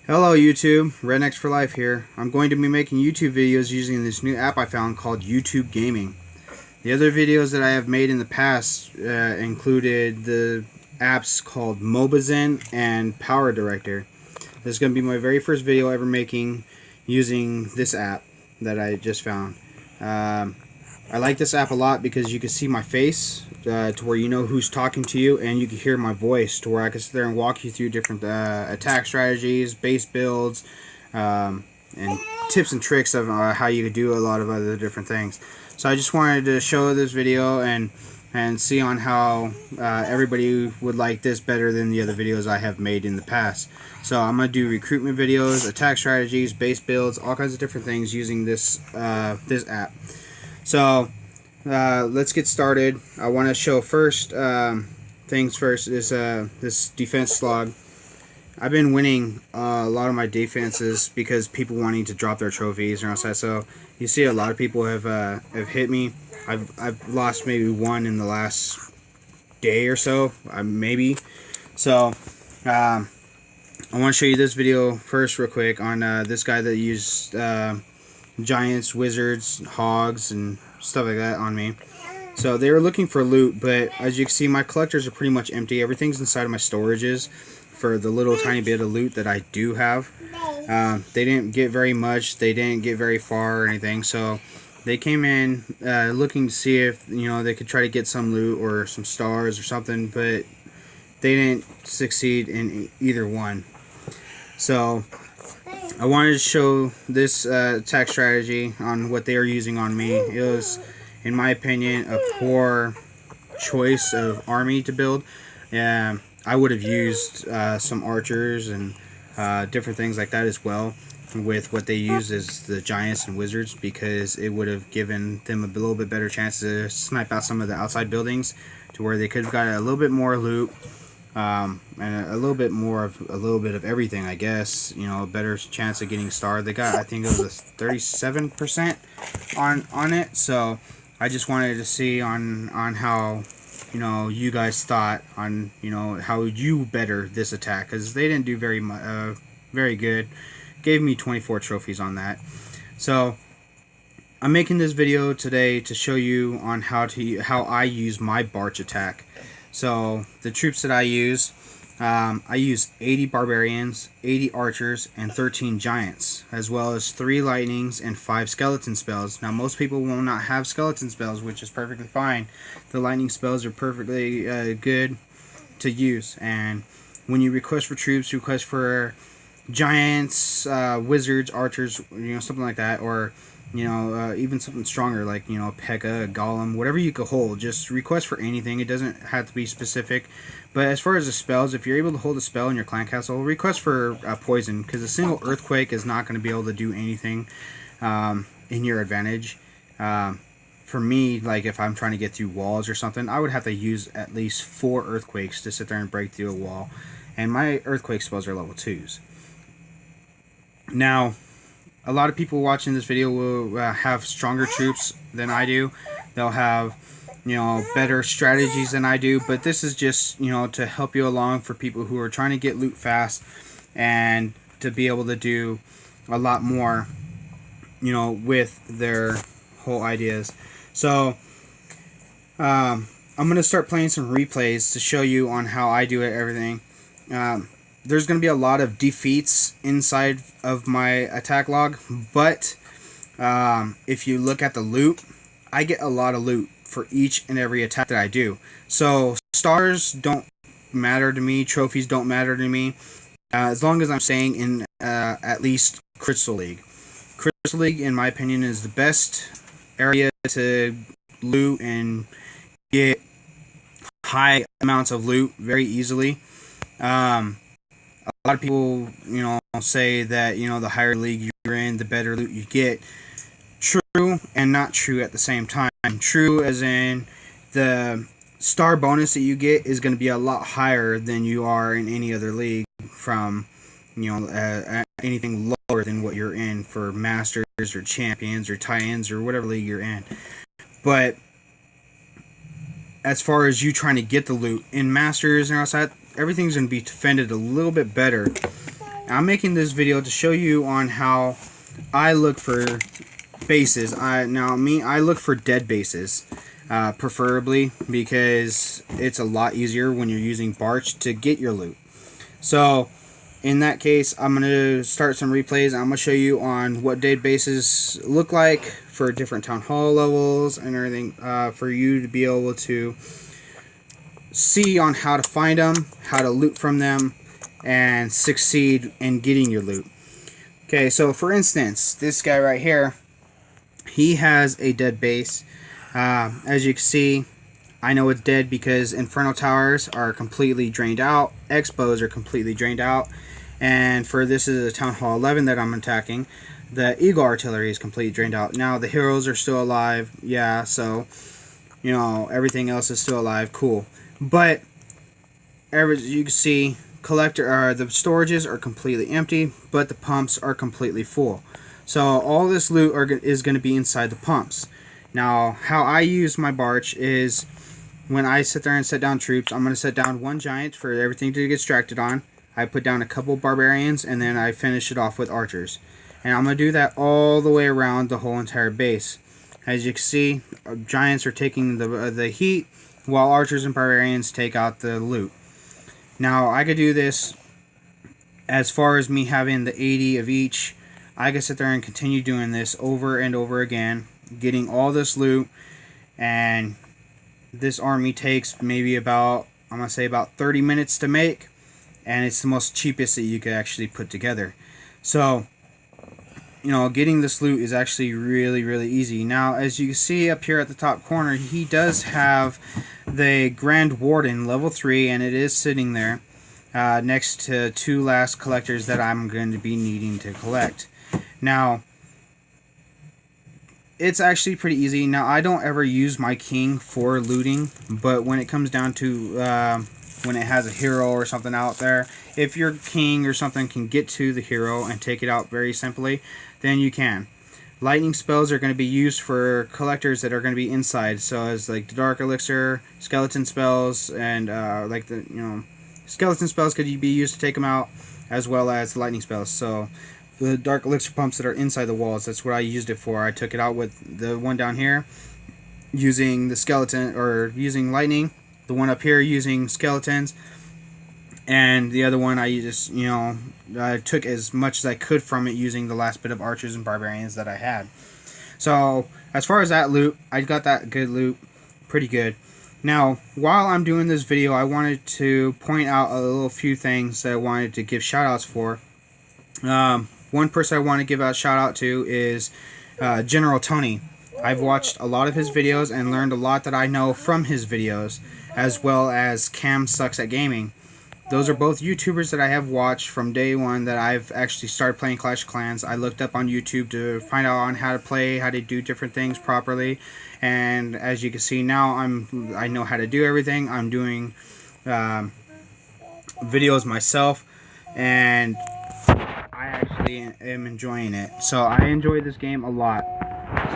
Hello YouTube, Rednecks for Life here. I'm going to be making YouTube videos using this new app I found called YouTube Gaming. The other videos that I have made in the past included the apps called MobaZen and Power Director. This is going to be my very first video ever making using this app that I just found. I like this app a lot because you can see my face to where you know who's talking to you, and you can hear my voice to where I can sit there and walk you through different attack strategies, base builds, and tips and tricks of how you could do a lot of other different things. So I just wanted to show this video and see on how everybody would like this better than the other videos I have made in the past. So I'm going to do recruitment videos, attack strategies, base builds, all kinds of different things using this this app. So let's get started. I want to show first things first is this defense slog. I've been winning a lot of my defenses because people wanting to drop their trophies and outside. So you see a lot of people have hit me. I've lost maybe one in the last day or so, maybe. So I want to show you this video first real quick on this guy that used giants, wizards, hogs, and stuff like that on me. So they were looking for loot, but as you can see, my collectors are pretty much empty. Everything's inside of my storages for the little tiny bit of loot that I do have. They didn't get very much. They didn't get very far or anything. So they came in looking to see if they could try to get some loot or some stars or something, but they didn't succeed in either one. So I wanted to show this attack strategy on what they are using on me. It was, in my opinion, a poor choice of army to build. I would have used some archers and different things like that as well with what they use as the giants and wizards, because it would have given them a little bit better chance to snipe out some of the outside buildings to where they could have got a little bit more loot. And a little bit more of a little bit of everything, I guess. A better chance of getting starred. They got, I think it was a 37% on it. So I just wanted to see on how you guys thought on how you better this attack, because they didn't do very good. Gave me 24 trophies on that. So I'm making this video today to show you on how I use my barch attack. So the troops that I use 80 barbarians, 80 archers, and 13 giants, as well as 3 lightnings and 5 skeleton spells. Now most people will not have skeleton spells, which is perfectly fine. The lightning spells are perfectly good to use, and when you request for troops, request for giants, wizards, archers, something like that, or even something stronger like P.E.K.K.A, Golem, whatever you could hold. Just request for anything. It doesn't have to be specific. But as far as the spells, if you're able to hold a spell in your clan castle, request for poison, because a single earthquake is not going to be able to do anything in your advantage. For me, like if I'm trying to get through walls or something, I would have to use at least 4 earthquakes to sit there and break through a wall. And my earthquake spells are level 2s. Now, a lot of people watching this video will have stronger troops than I do. They'll have, better strategies than I do. But this is just, to help you along for people who are trying to get loot fast and to be able to do a lot more, with their whole ideas. So, I'm going to start playing some replays to show you on how I do it, everything. There's going to be a lot of defeats inside of my attack log, but if you look at the loot, I get a lot of loot for each and every attack that I do. So stars don't matter to me, trophies don't matter to me, as long as I'm staying in at least Crystal League. Crystal League, in my opinion, is the best area to loot and get high amounts of loot very easily. A lot of people, say that, the higher league you're in, the better loot you get. True and not true at the same time. True as in the star bonus that you get is going to be a lot higher than you are in any other league from, anything lower than what you're in for masters or champions or tie-ins or whatever league you're in. But as far as you trying to get the loot in masters and outside, everything's going to be defended a little bit better I'm making this video to show you on how I look for bases. I look for dead bases, preferably, because it's a lot easier when you're using barch to get your loot. So in that case, I'm going to start some replays. I'm going to show you on what dead bases look like for different town hall levels and everything, for you to be able to see on how to find them, how to loot from them, and succeed in getting your loot. Okay, so for instance, this guy right here, he has a dead base. As you can see, I know it's dead because Inferno Towers are completely drained out, Expos are completely drained out, and for this is a Town Hall 11 that I'm attacking, the Eagle Artillery is completely drained out. Now the heroes are still alive, yeah, so, you know, everything else is still alive, cool. But, as you can see, the storages are completely empty, but the pumps are completely full. So all this loot is going to be inside the pumps. Now, how I use my barch is when I sit there and set down troops, I'm going to set down one giant for everything to get extracted on. I put down a couple barbarians, and then I finish it off with archers. And I'm going to do that all the way around the whole entire base. As you can see, giants are taking the heat, while archers and barbarians take out the loot. Now, I could do this as far as me having the 80 of each. I could sit there and continue doing this over and over again, getting all this loot, and this army takes maybe about, I'm going to say about 30 minutes to make, and it's the most cheapest that you could actually put together. So, you know, getting this loot is actually really, really easy. Now, as you can see up here at the top corner, he does have the Grand Warden level 3, and it is sitting there next to 2 last collectors that I'm going to be needing to collect. Now, it's actually pretty easy. Now, I don't ever use my king for looting, but when it comes down to when it has a hero or something out there, if your king or something can get to the hero and take it out very simply, then you can. Lightning spells are going to be used for collectors that are going to be inside, so as like the Dark Elixir, skeleton spells, and like the, you know, skeleton spells could be used to take them out, as well as the lightning spells. So the Dark Elixir pumps that are inside the walls, that's what I used it for. I took it out with the one down here using the skeleton, or using lightning, the one up here using skeletons, and the other one I just, you know, I took as much as I could from it using the last bit of archers and barbarians that I had. So as far as that loot, I got that good loot, pretty good. Now, while I'm doing this video, I wanted to point out a little few things that I wanted to give shout outs for. One person I want to give a shout out to is General Tony. I've watched a lot of his videos and learned a lot that I know from his videos, as well as Cam Sucks at Gaming. Those are both YouTubers that I have watched from day one that I've actually started playing Clash of Clans. I looked up on YouTube to find out on how to play, how to do different things properly, and as you can see now, I know how to do everything. I'm doing videos myself, and I actually am enjoying it. So I enjoy this game a lot.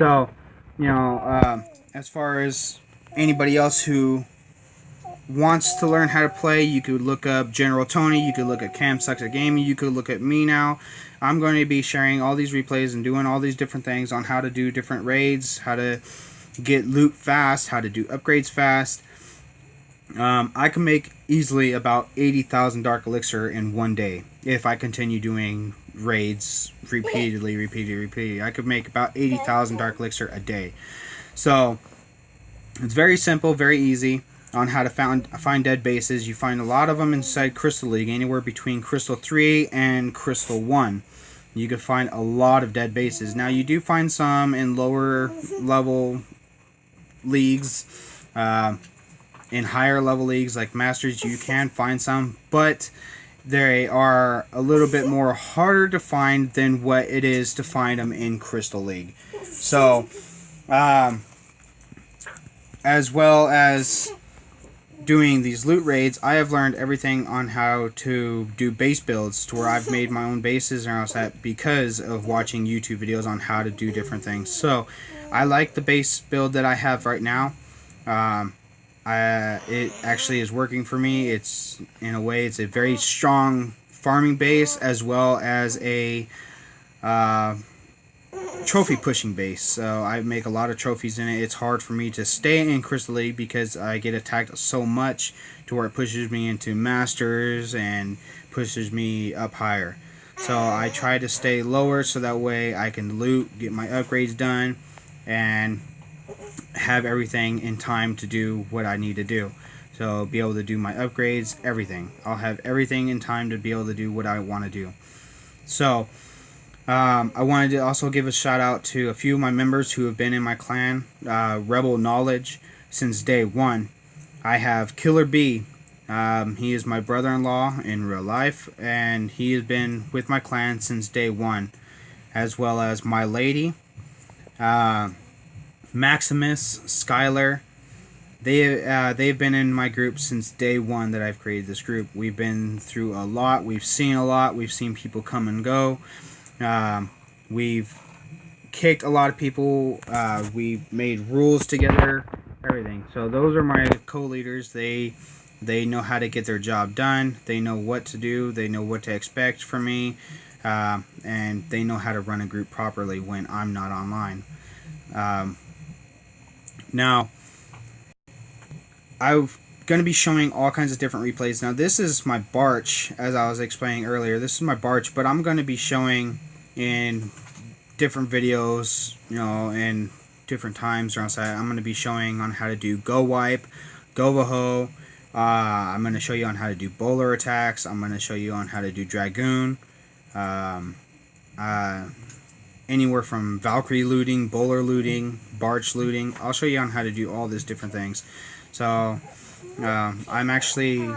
So, you know, as far as anybody else who wants to learn how to play, you could look up General Tony, you could look at Cam Sucks at Gaming, you could look at me now. I'm going to be sharing all these replays and doing all these different things on how to do different raids, how to get loot fast, how to do upgrades fast. I can make easily about 80,000 Dark Elixir in one day if I continue doing raids repeatedly. I could make about 80,000 Dark Elixir a day. So it's very simple, very easy on how to find dead bases. You find a lot of them inside Crystal League, anywhere between Crystal 3 and Crystal 1. You can find a lot of dead bases. Now, you do find some in lower level leagues. In higher level leagues like Masters, you can find some, but they are a little bit more harder to find than what it is to find them in Crystal League. So, as well as doing these loot raids, I have learned everything on how to do base builds, to where I've made my own bases and all that because of watching YouTube videos on how to do different things. So I like the base build that I have right now. It actually is working for me. It's, in a way, it's a very strong farming base as well as a trophy pushing base. So I make a lot of trophies in it. It's hard for me to stay in Crystal League because I get attacked so much to where it pushes me into Masters and pushes me up higher. So I try to stay lower so that way I can loot, get my upgrades done, and have everything in time to do what I need to do. So be able to do my upgrades, everything. I'll have everything in time to be able to do what I want to do. So I wanted to also give a shout out to a few of my members who have been in my clan, Rebel Knowledge, since day one. I have Killer B. He is my brother-in-law in real life, and he has been with my clan since day one, as well as My Lady, Maximus, Skylar. They've been in my group since day one that I've created this group. We've been through a lot. We've seen a lot. We've seen people come and go. We've kicked a lot of people. We've made rules together. Everything. So those are my co-leaders. They know how to get their job done. They know what to do. They know what to expect from me. And they know how to run a group properly when I'm not online. Now, I'm going to be showing all kinds of different replays. Now, this is my barch, as I was explaining earlier. This is my barch, but I'm going to be showing in different videos, you know, in different times around site. I'm going to be showing on how to do Go Wipe, Go Baho. I'm going to show you on how to do bowler attacks. I'm going to show you on how to do Dragoon. Anywhere from Valkyrie looting, bowler looting, barch looting. I'll show you on how to do all these different things. So I'm actually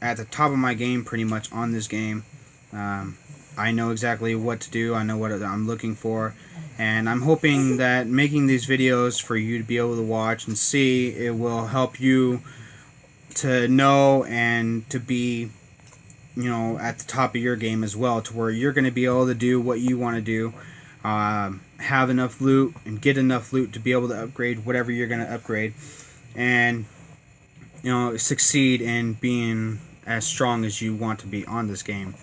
at the top of my game pretty much on this game. I know exactly what to do. I know what I'm looking for. And I'm hoping that making these videos for you to be able to watch and see, it will help you to know and to be, you know, at the top of your game as well, to where you're going to be able to do what you want to do, have enough loot and get enough loot to be able to upgrade whatever you're going to upgrade, and, you know, succeed in being as strong as you want to be on this game.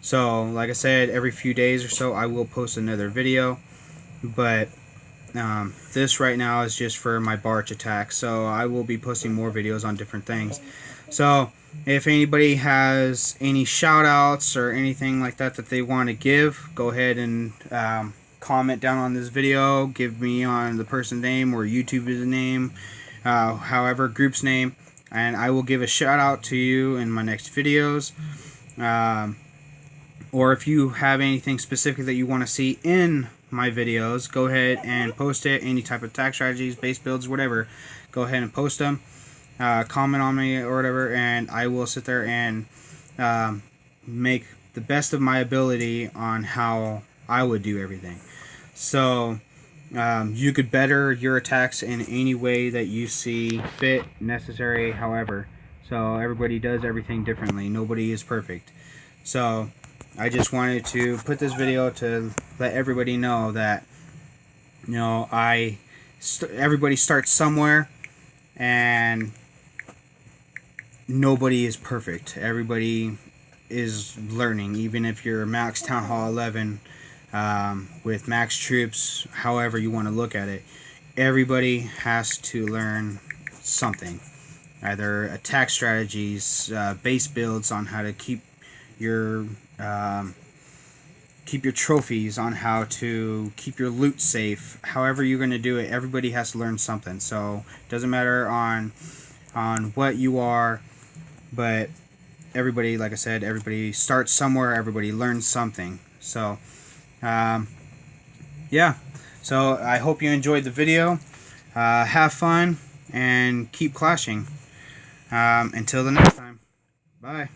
So like I said, every few days or so I will post another video, but this right now is just for my barch attack. So I will be posting more videos on different things. So if anybody has any shout outs or anything like that that they want to give, go ahead and comment down on this video. Give me on the person's name or YouTube's name, however, group's name, and I will give a shout out to you in my next videos. Or if you have anything specific that you want to see in my videos, go ahead and post it. Any type of attack strategies, base builds, whatever, go ahead and post them. Comment on me or whatever, and I will sit there and make the best of my ability on how I would do everything. So you could better your attacks in any way that you see fit, necessary, however. So everybody does everything differently. Nobody is perfect. So I just wanted to put this video to let everybody know that, you know, everybody starts somewhere, and nobody is perfect. Everybody is learning. Even if you're max Town Hall 11 with max troops, however you want to look at it, everybody has to learn something. Either attack strategies, base builds on how to keep your trophies, on how to keep your loot safe. However you're going to do it, everybody has to learn something. So it doesn't matter on what you are, but everybody, like I said, everybody starts somewhere, everybody learns something. So yeah, so I hope you enjoyed the video. Have fun and keep clashing. Until the next time, bye.